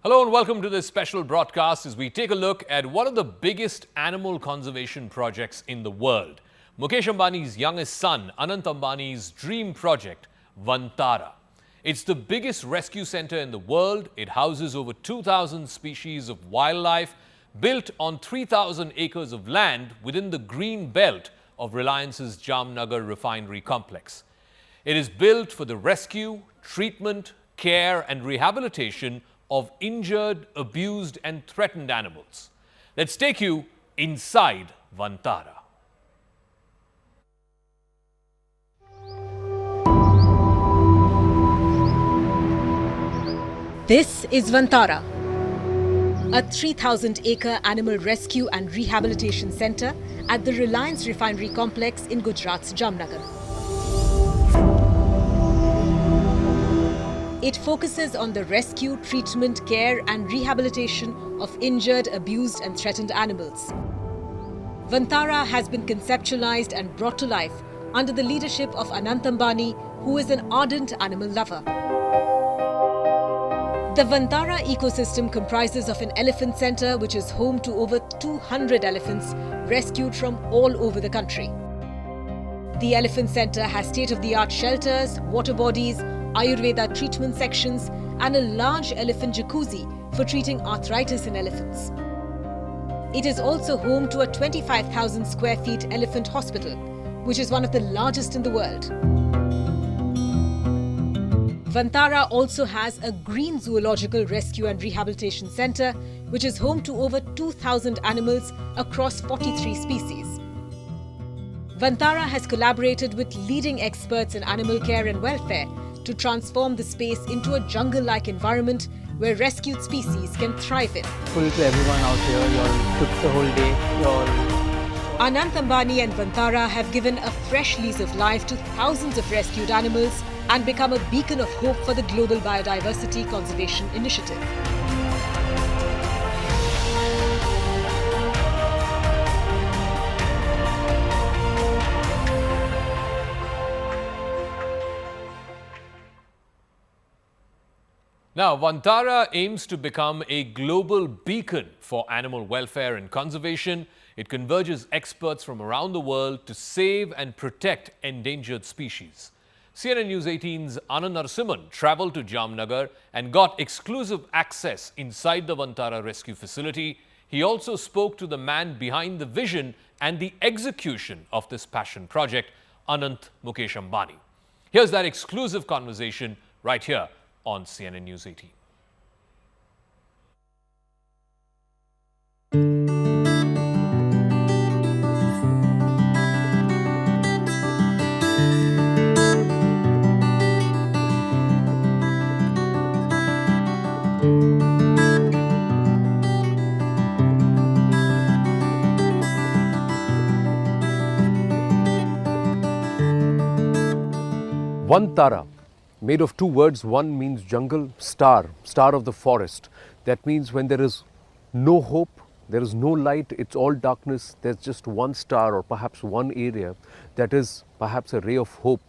Hello and welcome to this special broadcast as we take a look at one of the biggest animal conservation projects in the world. Mukesh Ambani's youngest son, Anant Ambani's dream project, Vantara. It's the biggest rescue center in the world. It houses over 2,000 species of wildlife, built on 3,000 acres of land within the green belt of Reliance's Jamnagar refinery complex. It is built for the rescue, treatment, care and rehabilitation of injured, abused and threatened animals. Let's take you inside Vantara. This is Vantara, a 3,000-acre animal rescue and rehabilitation centre at the Reliance refinery complex in Gujarat's Jamnagar. It focuses on the rescue, treatment, care and rehabilitation of injured, abused and threatened animals. Vantara has been conceptualized and brought to life under the leadership of Anant Ambani, who is an ardent animal lover. The Vantara ecosystem comprises of an elephant centre which is home to over 200 elephants rescued from all over the country. The elephant centre has state-of-the-art shelters, water bodies, Ayurveda treatment sections and a large elephant jacuzzi for treating arthritis in elephants. It is also home to a 25,000 square feet elephant hospital, which is one of the largest in the world. Vantara also has a green zoological rescue and rehabilitation centre, which is home to over 2,000 animals across 43 species. Vantara has collaborated with leading experts in animal care and welfare to transform the space into a jungle-like environment where rescued species can thrive in. Full to everyone out here, you all took the whole day. Anant Ambani and Vantara have given a fresh lease of life to thousands of rescued animals and become a beacon of hope for the global biodiversity conservation initiative. Now, Vantara aims to become a global beacon for animal welfare and conservation. It converges experts from around the world to save and protect endangered species. CNN News 18's Anand Narasimhan travelled to Jamnagar and got exclusive access inside the Vantara rescue facility. He also spoke to the man behind the vision and the execution of this passion project, Anant Mukesh Ambani. Here's that exclusive conversation right here on CNN News 18. Vantara, made of two words. One means jungle, star of the forest. That means when there is no hope, there is no light, it's all darkness, there's just one star or perhaps one area that is perhaps a ray of hope.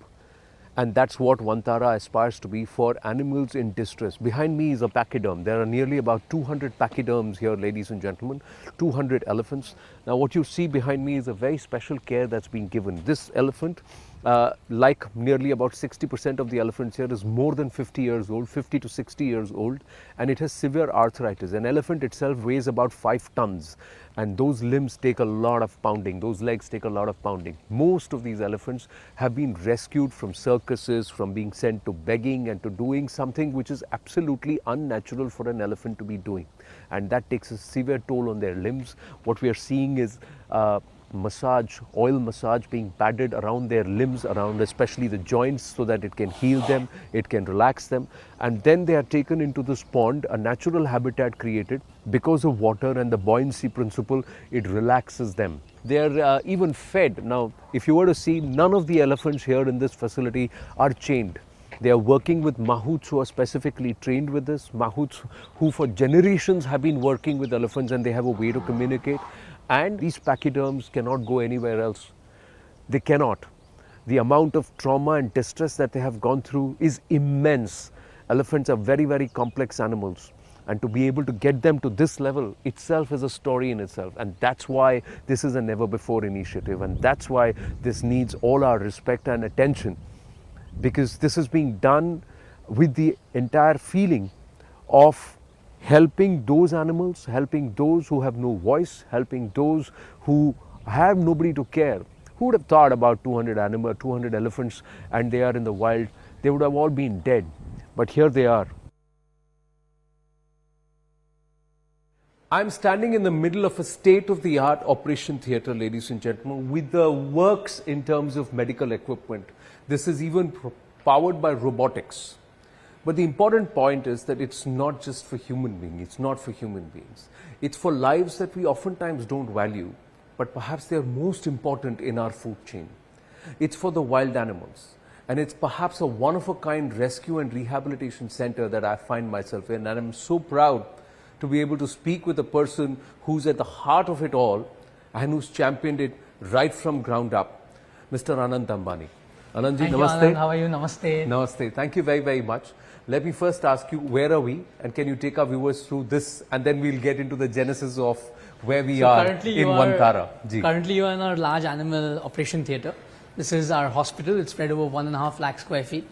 And that's what Vantara aspires to be for animals in distress. Behind me is a pachyderm. There are nearly about 200 pachyderms here, ladies and gentlemen, 200 elephants. Now what you see behind me is a very special care that's been given. This elephant, like nearly about 60% of the elephants here, is more than 50 years old, 50 to 60 years old, and it has severe arthritis. An elephant itself weighs about 5 tons. And those limbs take a lot of pounding, those legs take a lot of pounding. Most of these elephants have been rescued from circuses, from being sent to begging and to doing something which is absolutely unnatural for an elephant to be doing. And that takes a severe toll on their limbs. What we are seeing is massage, oil massage being padded around their limbs, around especially the joints, so that it can heal them, it can relax them. And then they are taken into this pond, a natural habitat created. Because of water and the buoyancy principle, it relaxes them. They are even fed. Now, if you were to see, none of the elephants here in this facility are chained. They are working with mahouts who are specifically trained with this, mahouts who for generations have been working with elephants, and they have a way to communicate. And these pachyderms cannot go anywhere else. They cannot. The amount of trauma and distress that they have gone through is immense. Elephants are very, very complex animals. And to be able to get them to this level itself is a story in itself. And that's why this is a never before initiative. And that's why this needs all our respect and attention. Because this is being done with the entire feeling of helping those animals, helping those who have no voice, helping those who have nobody to care. Who would have thought about 200 elephants and they are in the wild? They would have all been dead. But here they are. I'm standing in the middle of a state-of-the-art operation theatre, ladies and gentlemen, with the works in terms of medical equipment. This is even powered by robotics. But the important point is that it's not just for human beings. It's not for human beings. It's for lives that we oftentimes don't value, but perhaps they're most important in our food chain. It's for the wild animals. And it's perhaps a one-of-a-kind rescue and rehabilitation center that I find myself in. And I'm so proud to be able to speak with a person who's at the heart of it all and who's championed it right from ground up, Mr. Anant Ambani. Anantji, namaste. Anand, how are you? Namaste. Namaste. Thank you very, very much. Let me first ask you, where are we? And can you take our viewers through this? And then we'll get into the genesis of where we are in Vantara. Currently, you are in our large animal operation theatre. This is our hospital. It's spread over 1.5 lakh square feet.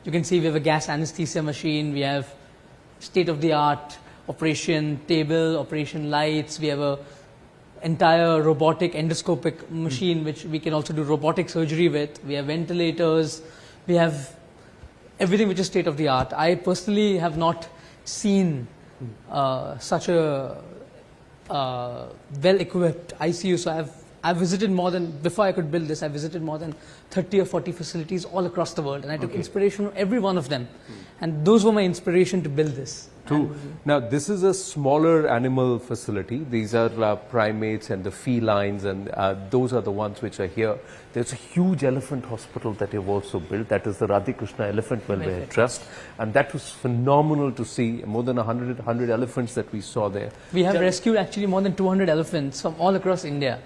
You can see we have a gas anesthesia machine. We have state-of-the-art operation table, operation lights. We have a entire robotic endoscopic machine which we can also do robotic surgery with. We have ventilators. We have everything which is state-of-the-art. I personally have not seen such a well-equipped ICU. So I've visited more than, before I could build this, I visited more than 30 or 40 facilities all across the world. And I took inspiration from every one of them. And those were my inspiration to build this. True. Now, this is a smaller animal facility. These are primates and the felines, and those are the ones which are here. There's a huge elephant hospital that you've also built. That is the Radhikrishna Elephant Welfare Trust. And that was phenomenal to see. More than 100 elephants that we saw there. We have rescued actually more than 200 elephants from all across India.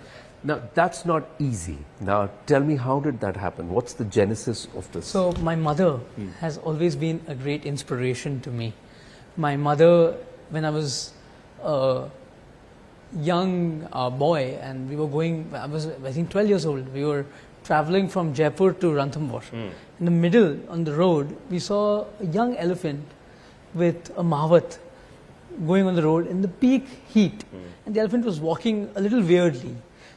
Now, that's not easy. Now, tell me, how did that happen? What's the genesis of this? So, my mother has always been a great inspiration to me. My mother, when I was a young boy and we were going, I was I think 12 years old, we were traveling from Jaipur to Ranthambore. In the middle, on the road, we saw a young elephant with a mavat going on the road in the peak heat. And the elephant was walking a little weirdly.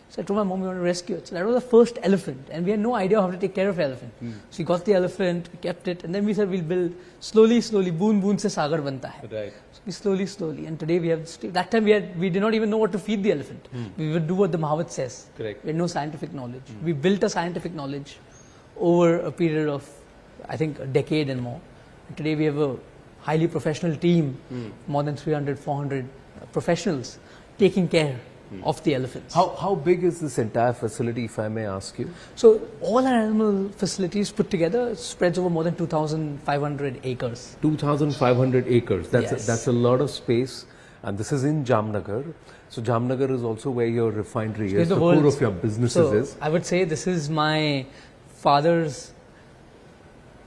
So I told my mom we want to rescue it. So that was the first elephant, and we had no idea how to take care of the elephant. So we got the elephant, we kept it, and then we said we'll build slowly, boon boon se sagar banta hai. Right. So we slowly, and today we have, that time we did not even know what to feed the elephant. We would do what the Mahavat says. Correct. We had no scientific knowledge. We built a scientific knowledge over a period of, I think, a decade and more. And today we have a highly professional team, more than 300, 400 professionals taking care of the elephants. How big is this entire facility, if I may ask you? So all our animal facilities put together spreads over more than 2,500 acres. 2,500 acres. Yes. That's a lot of space. And this is in Jamnagar. So Jamnagar is also where your refinery is, the core of your businesses is. I would say this is my father's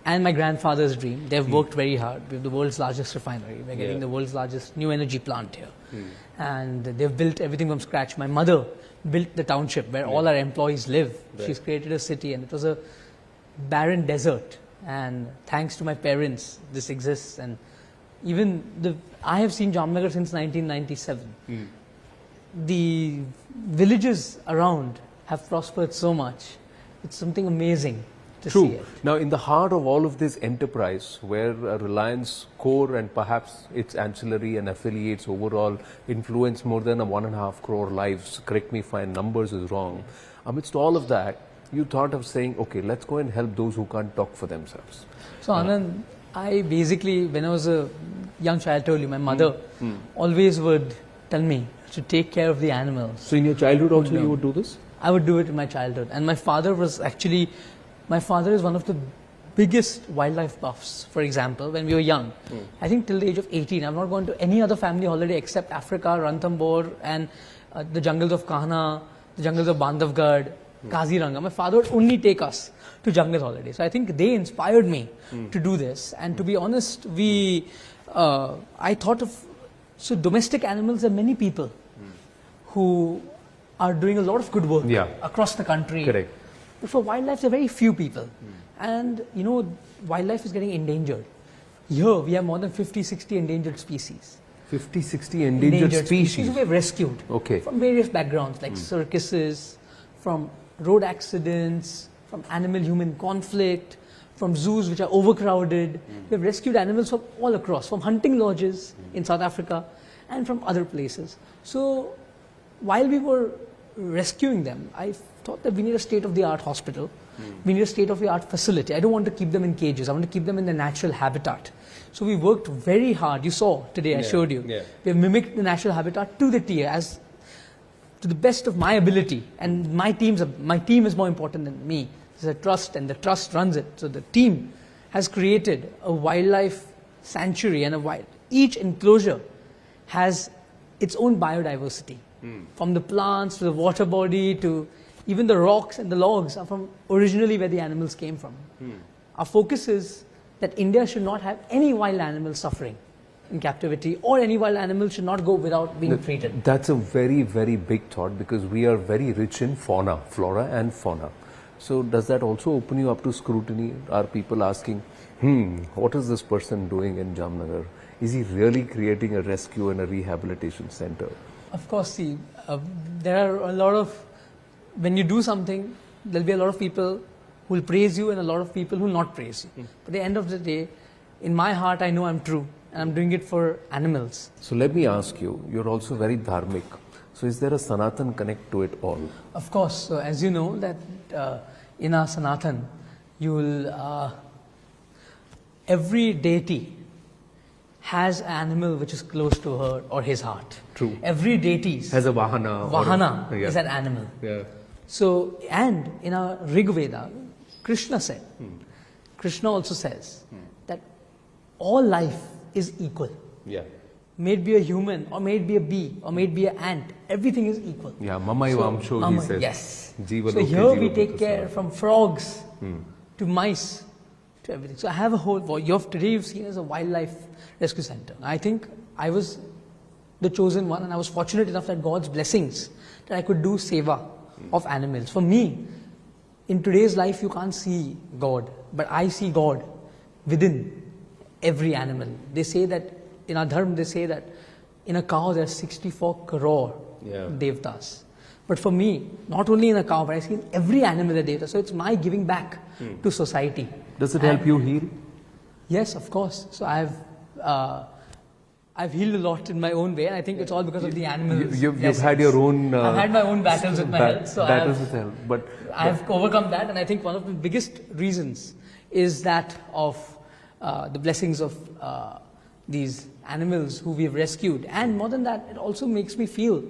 and my grandfather's dream. They've worked very hard. We have the world's largest refinery. We're getting the world's largest new energy plant here. And they've built everything from scratch. My mother built the township where all our employees live. Right. She's created a city, and it was a barren desert. And thanks to my parents, this exists. And even I have seen Jamnagar since 1997. The villages around have prospered so much. It's something amazing. True. Now, in the heart of all of this enterprise, where Reliance core and perhaps its ancillary and affiliates overall influence more than 1.5 crore lives, correct me if my numbers is wrong, amidst all of that, you thought of saying, okay, let's go and help those who can't talk for themselves. So, Anand, I basically, when I was a young child, I told you, my mother always would tell me to take care of the animals. So, in your childhood also you would do this? I would do it in my childhood. And my father was actually... My father is one of the biggest wildlife buffs. For example, when we were young, I think till the age of 18, I've not gone to any other family holiday except Africa, Ranthambore, and the jungles of Kahana, the jungles of Bandhavgarh, Kaziranga. My father would only take us to jungle holidays. So I think they inspired me to do this. And to be honest, I thought of So domestic animals, there are many people who are doing a lot of good work across the country. Correct. But for wildlife, there are very few people. And you know, wildlife is getting endangered. Here, we have more than 50, 60 endangered species. 50, 60 endangered species we have rescued from various backgrounds like circuses, from road accidents, from animal-human conflict, from zoos which are overcrowded. We have rescued animals from all across, from hunting lodges in South Africa and from other places. So while we were rescuing them, I thought that we need a state-of-the-art hospital. We need a state-of-the-art facility. I don't want to keep them in cages. I want to keep them in their natural habitat. So we worked very hard. You saw today, I showed you. We have mimicked the natural habitat to the T, as to the best of my ability. And my team is more important than me. There's a trust, and the trust runs it. So the team has created a wildlife sanctuary, and each enclosure has its own biodiversity. From the plants to the water body to even the rocks and the logs are from originally where the animals came from. Our focus is that India should not have any wild animal suffering in captivity, or any wild animal should not go without being treated. That's a very, very big thought, because we are very rich in fauna, flora and fauna. So does that also open you up to scrutiny? Are people asking, what is this person doing in Jamnagar? Is he really creating a rescue and a rehabilitation center? Of course, see, there are a lot of, when you do something, there'll be a lot of people who will praise you and a lot of people who will not praise you. But at the end of the day, in my heart, I know I'm true, and I'm doing it for animals. So let me ask you, you're also very dharmic. So is there a Sanatan connect to it all? Of course. So as you know, that in our Sanatan, you will, every deity has an animal which is close to her or his heart. True. Every deity has a Vahana. Vahana is an animal. So, and in our Rig Veda, Krishna said, Krishna also says that all life is equal. May it be a human, or may it be a bee, or may it be an ant, everything is equal. Mamaivam Sho, he says. Yes. So here we take care from frogs to mice to everything. So I have a whole, today you've seen as a wildlife rescue center. I think I was the chosen one, and I was fortunate enough that God's blessings that I could do seva of animals. For me, in today's life you can't see God, but I see God within every animal. They say that in our dharma, they say that in a cow there are 64 crore devtas. But for me, not only in a cow, but I see in every animal a devta. So it's my giving back to society. Does it help you heal? Yes, of course. So I've healed a lot in my own way, and I think it's all because of the animals. You've had your own... I've had my own battles with my health. So battles with health. But I have overcome that, and I think one of the biggest reasons is that of the blessings of these animals who we have rescued. And more than that, it also makes me feel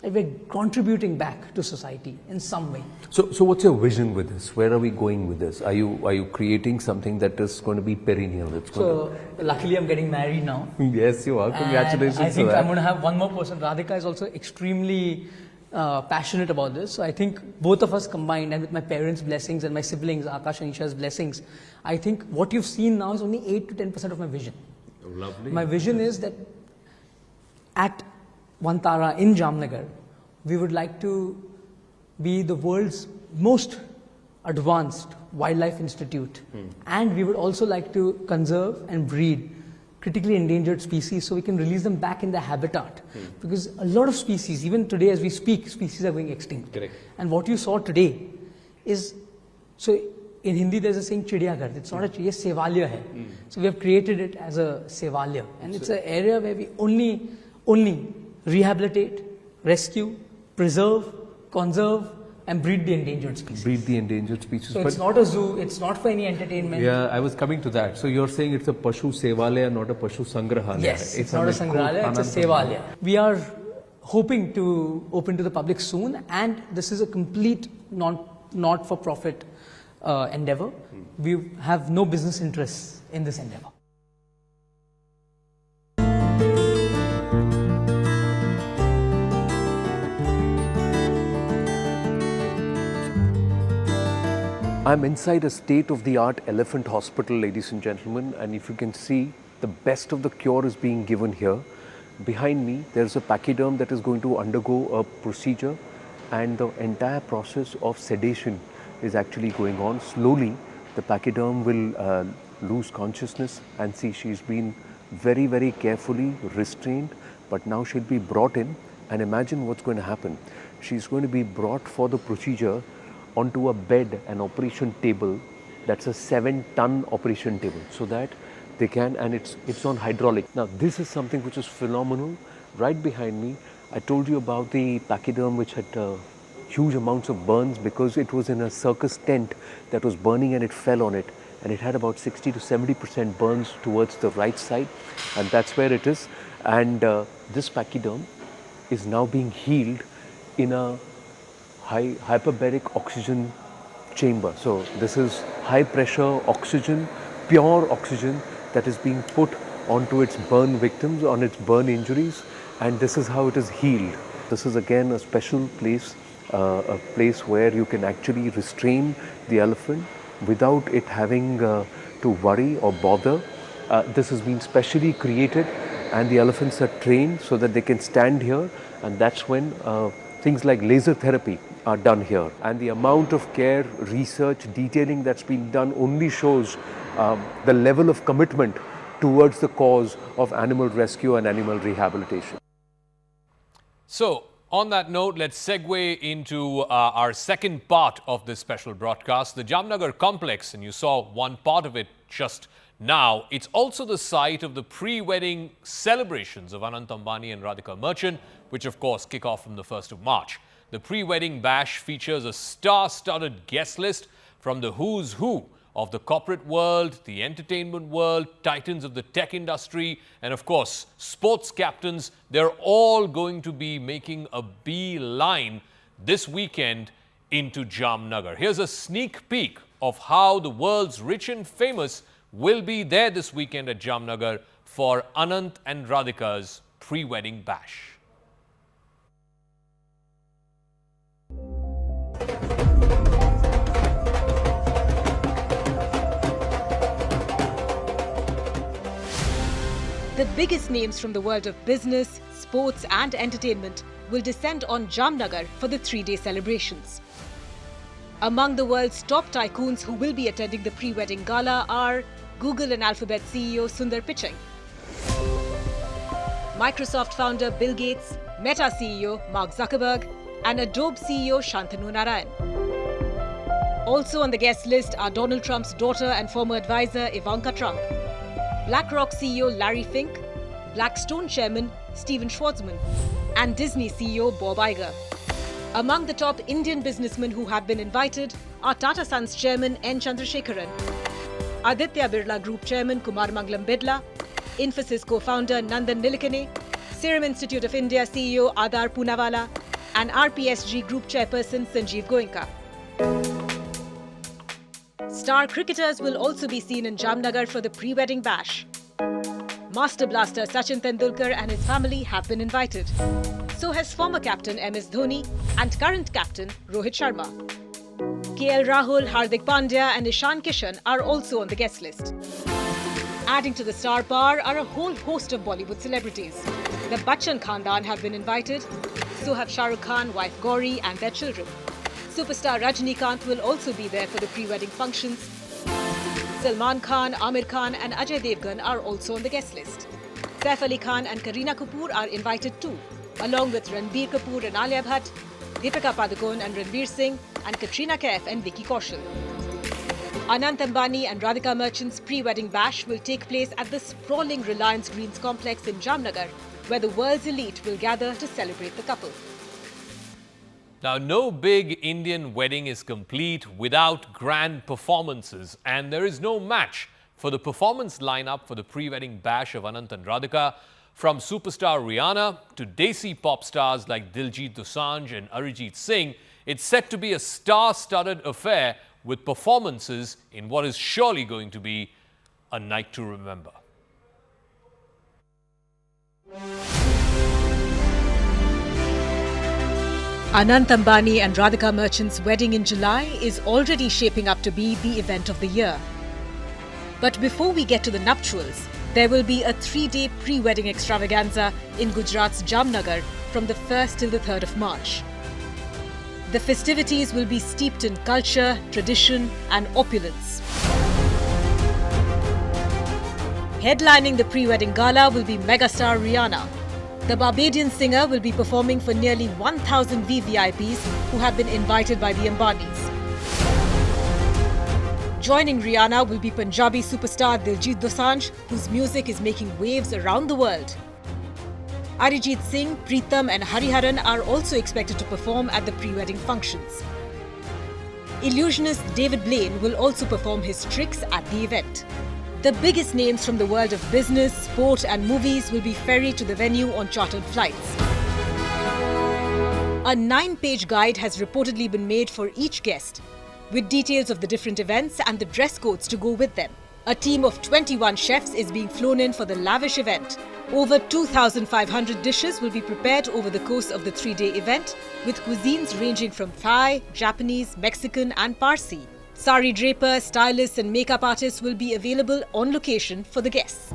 that we're contributing back to society in some way. So what's your vision with this? Where are we going with this? Are you creating something that is going to be perennial? Luckily I'm getting married now. Yes, you are. Congratulations. And I think I'm going to have one more person. Radhika is also extremely passionate about this. So I think both of us combined, and with my parents' blessings and my siblings, Akash and Isha's blessings, I think what you've seen now is only 8 to 10% of my vision. Oh, lovely. My vision is that at Vantara in Jamnagar, we would like to be the world's most advanced wildlife institute. And we would also like to conserve and breed critically endangered species so we can release them back in their habitat. Because a lot of species, even today as we speak, species are going extinct. Correct. And what you saw today is, so in Hindi there's a saying Chidiyaghar. It's not a chidiya, sevalya hai. So we have created it as a sevalya. And it's an area where we only rehabilitate, rescue, preserve, conserve, and breed the endangered species. Breed the endangered species. So it's not a zoo, it's not for any entertainment. Yeah, I was coming to that. So you're saying it's a Pashu Sevalaya, not a Pashu Sangrahalaya. Yes, it's not a Sangrahalaya, it's a Sevalaya. We are hoping to open to the public soon, and this is a complete not-for-profit endeavor. We have no business interests in this endeavor. I'm inside a state-of-the-art elephant hospital, ladies and gentlemen, and if you can see, the best of the cure is being given here. behind me, there's a pachyderm that is going to undergo a procedure, and the entire process of sedation is actually going on. Slowly, the pachyderm will lose consciousness, and see, she's been very, very carefully restrained, but now she'll be brought in, and imagine what's going to happen. She's going to be brought for the procedure onto a bed, an operation table, that's a 7-ton operation table, so that they can, and it's on hydraulic. Now this is something which is phenomenal. Right behind me, I told you about the pachyderm which had huge amounts of burns because it was in a circus tent that was burning and it fell on it, and it had about 60 to 70% burns towards the right side, and that's where it is. And this pachyderm is now being healed in a hyperbaric oxygen chamber. So this is high pressure oxygen, pure oxygen, that is being put onto its burn victims, on its burn injuries, and this is how it is healed. This is again a special place, a place where you can actually restrain the elephant without it having to worry or bother. This has been specially created, and the elephants are trained so that they can stand here, and that's when things like laser therapy are done here. And the amount of care, research, detailing that's been done only shows the level of commitment towards the cause of animal rescue and animal rehabilitation. So, on that note, let's segue into our second part of this special broadcast, the Jamnagar complex, and you saw one part of it just now. It's also the site of the pre-wedding celebrations of Anant Ambani and Radhika Merchant, which of course kick off from the 1st of March. The pre-wedding bash features a star-studded guest list from the who's who of the corporate world, the entertainment world, titans of the tech industry, and of course, sports captains. They're all going to be making a beeline this weekend into Jamnagar. Here's a sneak peek of how the world's rich and famous will be there this weekend at Jamnagar for Anant and Radhika's pre-wedding bash. The biggest names from the world of business, sports and entertainment will descend on Jamnagar for the 3-day celebrations. Among the world's top tycoons who will be attending the pre-wedding gala are Google and Alphabet CEO Sundar Pichai, Microsoft founder Bill Gates, Meta CEO Mark Zuckerberg, and Adobe CEO Shantanu Narayan. Also on the guest list are Donald Trump's daughter and former advisor Ivanka Trump, BlackRock CEO Larry Fink, Blackstone chairman Steven Schwarzman, and Disney CEO Bob Iger. Among the top Indian businessmen who have been invited are Tata Sons chairman N. Chandrasekharan, Aditya Birla Group chairman Kumar Mangalam Bidla, Infosys co-founder Nandan Nilekane, Serum Institute of India CEO Adar Poonawalla, and RPSG Group chairperson Sanjeev Goenka. Star cricketers will also be seen in Jamnagar for the pre-wedding bash. Master blaster Sachin Tendulkar and his family have been invited. So has former captain MS Dhoni and current captain Rohit Sharma. KL Rahul, Hardik Pandya and Ishan Kishan are also on the guest list. Adding to the star power are a whole host of Bollywood celebrities. The Bachchan Khandan have been invited, so have Shah Rukh Khan, wife Gauri and their children. Superstar Rajinikanth will also be there for the pre-wedding functions. Salman Khan, Amir Khan and Ajay Devgan are also on the guest list. Saif Ali Khan and Kareena Kapoor are invited too, along with Ranbir Kapoor and Alia Bhatt, Deepika Padukone and Ranveer Singh, and Katrina Kaif and Vicky Kaushal. Anant Ambani and Radhika Merchant's pre-wedding bash will take place at the sprawling Reliance Greens complex in Jamnagar, where the world's elite will gather to celebrate the couple. Now, no big Indian wedding is complete without grand performances, and there is no match for the performance lineup for the pre-wedding bash of Anant and Radhika. From superstar Rihanna to desi pop stars like Diljit Dosanjh and Arijit Singh, it's set to be a star-studded affair with performances in what is surely going to be a night to remember. Anant Ambani and Radhika Merchant's wedding in July is already shaping up to be the event of the year. But before we get to the nuptials, There will be a 3-day pre-wedding extravaganza in Gujarat's Jamnagar from the 1st till the 3rd of March. The festivities will be steeped in culture, tradition and opulence. Headlining the pre-wedding gala will be megastar Rihanna. The Barbadian singer will be performing for nearly 1,000 VVIPs who have been invited by the Ambanis. Joining Rihanna will be Punjabi superstar Diljit Dosanjh, whose music is making waves around the world. Arijit Singh, Preetham and Hariharan are also expected to perform at the pre-wedding functions. Illusionist David Blaine will also perform his tricks at the event. The biggest names from the world of business, sport and movies will be ferried to the venue on chartered flights. A 9-page guide has reportedly been made for each guest, with details of the different events and the dress codes to go with them. A team of 21 chefs is being flown in for the lavish event. Over 2,500 dishes will be prepared over the course of the 3-day event, with cuisines ranging from Thai, Japanese, Mexican and Parsi. Sari drapers, stylists and makeup artists will be available on location for the guests.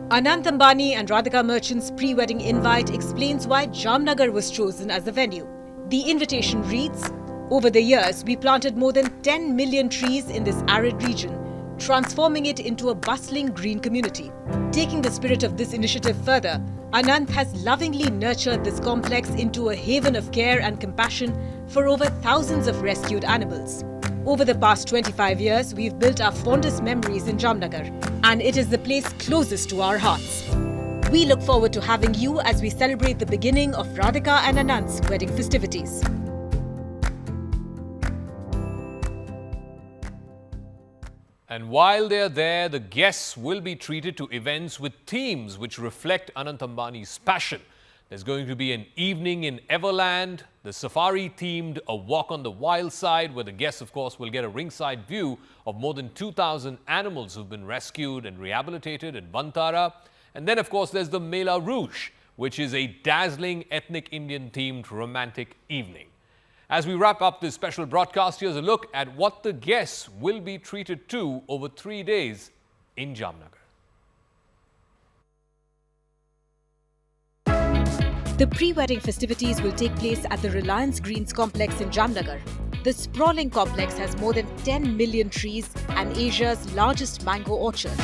Anant Ambani and Radhika Merchant's pre-wedding invite explains why Jamnagar was chosen as the venue. The invitation reads, "Over the years, we planted more than 10 million trees in this arid region, transforming it into a bustling green community." Taking the spirit of this initiative further, Anant has lovingly nurtured this complex into a haven of care and compassion for over thousands of rescued animals. Over the past 25 years, we've built our fondest memories in Jamnagar, and it is the place closest to our hearts. We look forward to having you as we celebrate the beginning of Radhika and Anant's wedding festivities. And while they're there, the guests will be treated to events with themes which reflect Anant Ambani's passion. There's going to be an evening in Everland, the safari-themed A Walk on the Wild Side, where the guests, of course, will get a ringside view of more than 2,000 animals who've been rescued and rehabilitated in Vantara. And then, of course, there's the Mela Rouge, which is a dazzling ethnic Indian-themed romantic evening. As we wrap up this special broadcast, here's a look at what the guests will be treated to over 3 days in Jamnagar. The pre-wedding festivities will take place at the Reliance Greens complex in Jamnagar. The sprawling complex has more than 10 million trees and Asia's largest mango orchard.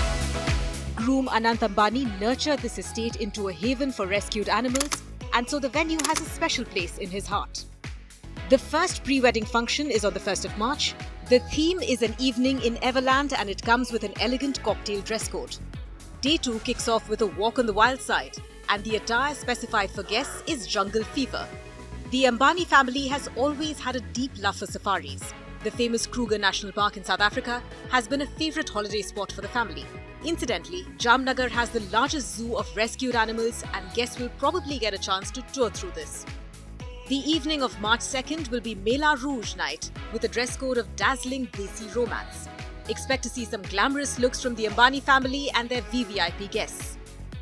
Groom Anant Ambani nurtured this estate into a haven for rescued animals, and so the venue has a special place in his heart. The first pre-wedding function is on the 1st of March. The theme is an evening in Everland and it comes with an elegant cocktail dress code. Day 2 kicks off with a walk on the wild side, and the attire specified for guests is jungle fever. The Ambani family has always had a deep love for safaris. The famous Kruger National Park in South Africa has been a favourite holiday spot for the family. Incidentally, Jamnagar has the largest zoo of rescued animals and guests will probably get a chance to tour through this. The evening of March 2nd will be Mela Rouge night with a dress code of dazzling Desi romance. Expect to see some glamorous looks from the Ambani family and their VVIP guests.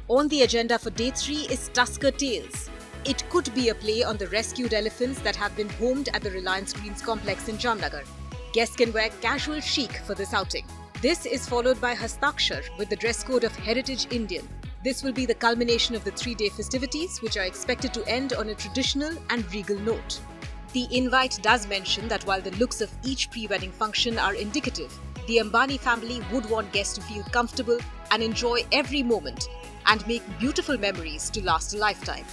On the agenda for Day 3 is Tusker Tales. It could be a play on the rescued elephants that have been homed at the Reliance Greens complex in Jamnagar. Guests can wear casual chic for this outing. This is followed by Hastakshar with the dress code of Heritage Indian. This will be the culmination of the 3-day festivities, which are expected to end on a traditional and regal note. The invite does mention that while the looks of each pre-wedding function are indicative, the Ambani family would want guests to feel comfortable and enjoy every moment and make beautiful memories to last a lifetime.